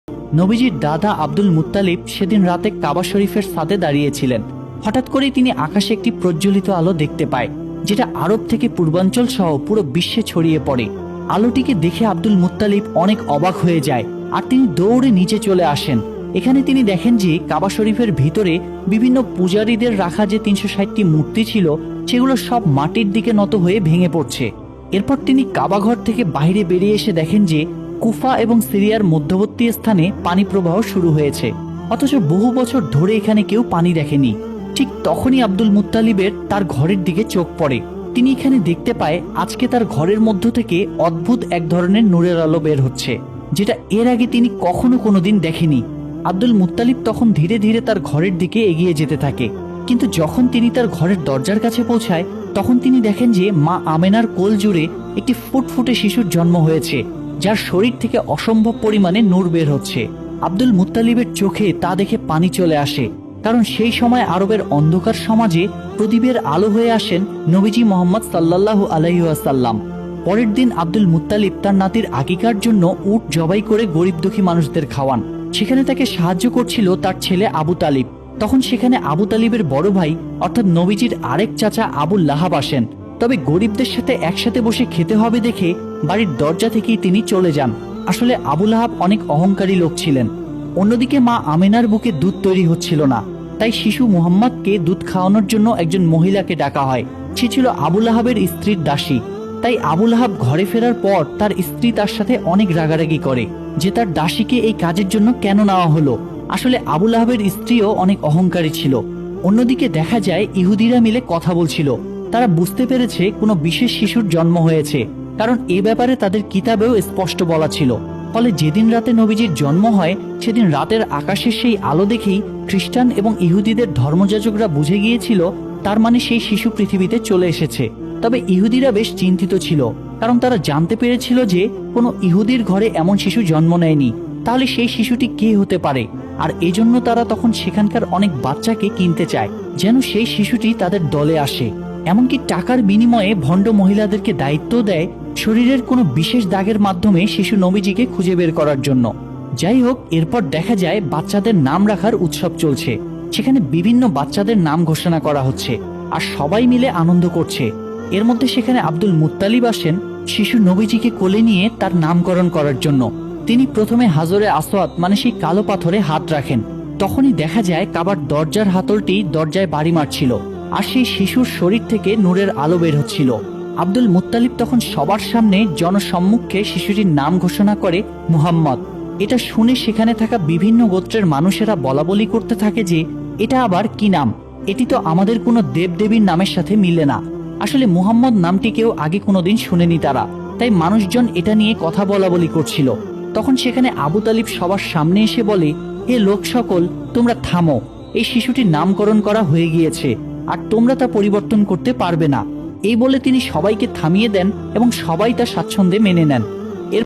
নবীজির দাদা Abdul Muttalib সেদিন রাতে কাবা শরীফের ছাদে দাঁড়িয়েছিলেন। হঠাৎ করেই তিনি আকাশে একটি প্রজ্বলিত আলো দেখতে পায়, যেটা আরব থেকে পূর্বাঞ্চল সহ পুরো বিশ্বে ছড়িয়ে পড়ে। আলোটিকে দেখে আব্দুল মুত্তালিব অনেক অবাক হয়ে যায় আর তিনি দৌড়ে নিচে চলে আসেন। এখানে তিনি দেখেন যে কাবা শরীফের ভিতরে বিভিন্ন পূজারীদের রাখা যে ৩৬০টি মূর্তি ছিল সেগুলো সব মাটির দিকে নত হয়ে ভেঙে পড়ছে। এরপর তিনি কাবাঘর থেকে বাইরে বেরিয়ে এসে দেখেন যে কুফা এবং সিরিয়ার মধ্যবর্তী স্থানে পানি প্রবাহ শুরু হয়েছে, অথচ বহু বছর ধরে এখানে কেউ পানি দেখেনি। ঠিক তখনই আব্দুল মুত্তালিবের তার ঘরের দিকে চোখ পড়ে। তিনি এখানে দেখতে পায় আজকে তার ঘরের মধ্য থেকে অদ্ভুত এক ধরনের নূরের আলো বের হচ্ছে, যেটা এর আগে তিনি কখনো কোনোদিন দেখেনি। আব্দুল মুত্তালিব তখন ধীরে ধীরে তার ঘরের দিকে এগিয়ে যেতে থাকে, কিন্তু যখন তিনি তার ঘরের দরজার কাছে পৌঁছায় তখন তিনি দেখেন যে মা আমেনার কোল জুড়ে একটি ফুটফুটে শিশুর জন্ম হয়েছে, যার শরীর থেকে অসম্ভব পরিমাণে নূর বের হচ্ছে। আব্দুল মুত্তালিবের চোখে তা দেখে পানি চলে আসে, কারণ সেই সময় আরবের অন্ধকার সমাজে প্রদীপের আলো হয়ে আসেন নবীজি মোহাম্মদ সাল্লাল্লাহু আলাইহি ওয়াসাল্লাম। পরের দিন আব্দুল মুত্তালিব তার নাতির আকিকার জন্য উট জবাই করে গরিব দুঃখী মানুষদের খাওয়ান। সেখানে তাকে সাহায্য করছিল তার ছেলে আবু তালিব। তখন সেখানে আবু তালিবের বড় ভাই অর্থাৎ নবীজির আরেক চাচা আবুল লাহাব আসেন। তবে গরিবদের সাথে একসাথে বসে খেতে হবে দেখে বাড়ির দরজা থেকেই তিনি চলে যান। আসলে আবু লাহাব অনেক অহংকারী লোক ছিলেন। অন্যদিকে মা আমেনার বুকে দুধ তৈরি হচ্ছিল না, তাই শিশু মুহাম্মদকে দুধ খাওয়ানোর জন্য একজন মহিলাকে ডাকা হয়। সে ছিল আবু লাহাবের স্ত্রীর দাসী। তাই আবু লাহাব ঘরে ফেরার পর তার স্ত্রী তার সাথে অনেক রাগারাগি করে যে তার দাসীকে এই কাজের জন্য কেন নেওয়া হলো। আসলে আবু লাহাবের স্ত্রীও অনেক অহংকারী ছিল। অন্যদিকে দেখা যায় ইহুদিরা মিলে কথা বলছিল। তারা বুঝতে পেরেছে কোনো বিশেষ শিশুর জন্ম হয়েছে, কারণ এ ব্যাপারে তাদের কিতাবেও স্পষ্ট বলা ছিল। ফলে যেদিন রাতে নবীজির জন্ম হয় সেদিন রাতের আকাশের সেই আলো দেখেই খ্রিস্টান এবং ইহুদিদের ধর্মযাজকরা বুঝে গিয়েছিল তার মানে সেই শিশু পৃথিবীতে চলে এসেছে। তবে ইহুদিরা বেশ চিন্তিত ছিল, কারণ তারা জানতে পেরেছিল যে কোনো ইহুদির ঘরে এমন শিশু জন্ম নেয়নি। তাহলে সেই শিশুটি কে হতে পারে? আর এজন্য তারা তখন সেখানকার অনেক বাচ্চাকে কিনতে চায় যেন সেই শিশুটি তাদের দলে আসে। এমনকি টাকার বিনিময়ে ভণ্ড মহিলাদেরকে দায়িত্ব দেয় শরীরের কোনো বিশেষ দাগের মাধ্যমে শিশু নবীজিকে খুঁজে বের করার জন্য। যাই হোক, এরপর দেখা যায় বাচ্চাদের নাম রাখার উৎসব চলছে। সেখানে বিভিন্ন বাচ্চাদের নাম ঘোষণা করা হচ্ছে আর সবাই মিলে আনন্দ করছে। এর মধ্যে সেখানে আব্দুল মুত্তালিব আসেন শিশু নবীজিকে কোলে নিয়ে তার নামকরণ করার জন্য। তিনি প্রথমে হাজরে আসওয়াদ মানে সেই কালো পাথরে হাত রাখেন। তখনই দেখা যায় কাবার দরজার হাতলটি দরজায় বাড়ি মারছিল আর সেই শিশুর শরীর থেকে নূরের আলো বের হচ্ছিল। আব্দুল মুত্তালিব তখন সবার সামনে জনসম্মুখে শিশুটির নাম ঘোষণা করে মুহাম্মদ। এটা শুনে সেখানে থাকা বিভিন্ন গোত্রের মানুষেরা বলাবলি করতে থাকে যে এটা আবার কি নাম, এটি তো আমাদের কোনো দেবদেবীর নামের সাথে মিলে না। আসলে মুহাম্মদ নামটি কেউ আগে কোনোদিন শুনেনি তারা, তাই মানুষজন এটা নিয়ে কথা বলাবলি করছিল। তখন সেখানে আবু তালিব সবার সামনে এসে বলে, হে লোক সকল, তোমরা থামো, এই শিশুটির নামকরণ করা হয়ে গিয়েছে আর তোমরা তা পরিবর্তন করতে পারবে না। এই বলে তিনি সবাইকে থামিয়ে দেন এবং সবাই তা স্বাচ্ছন্দ্যে মেনে নেন।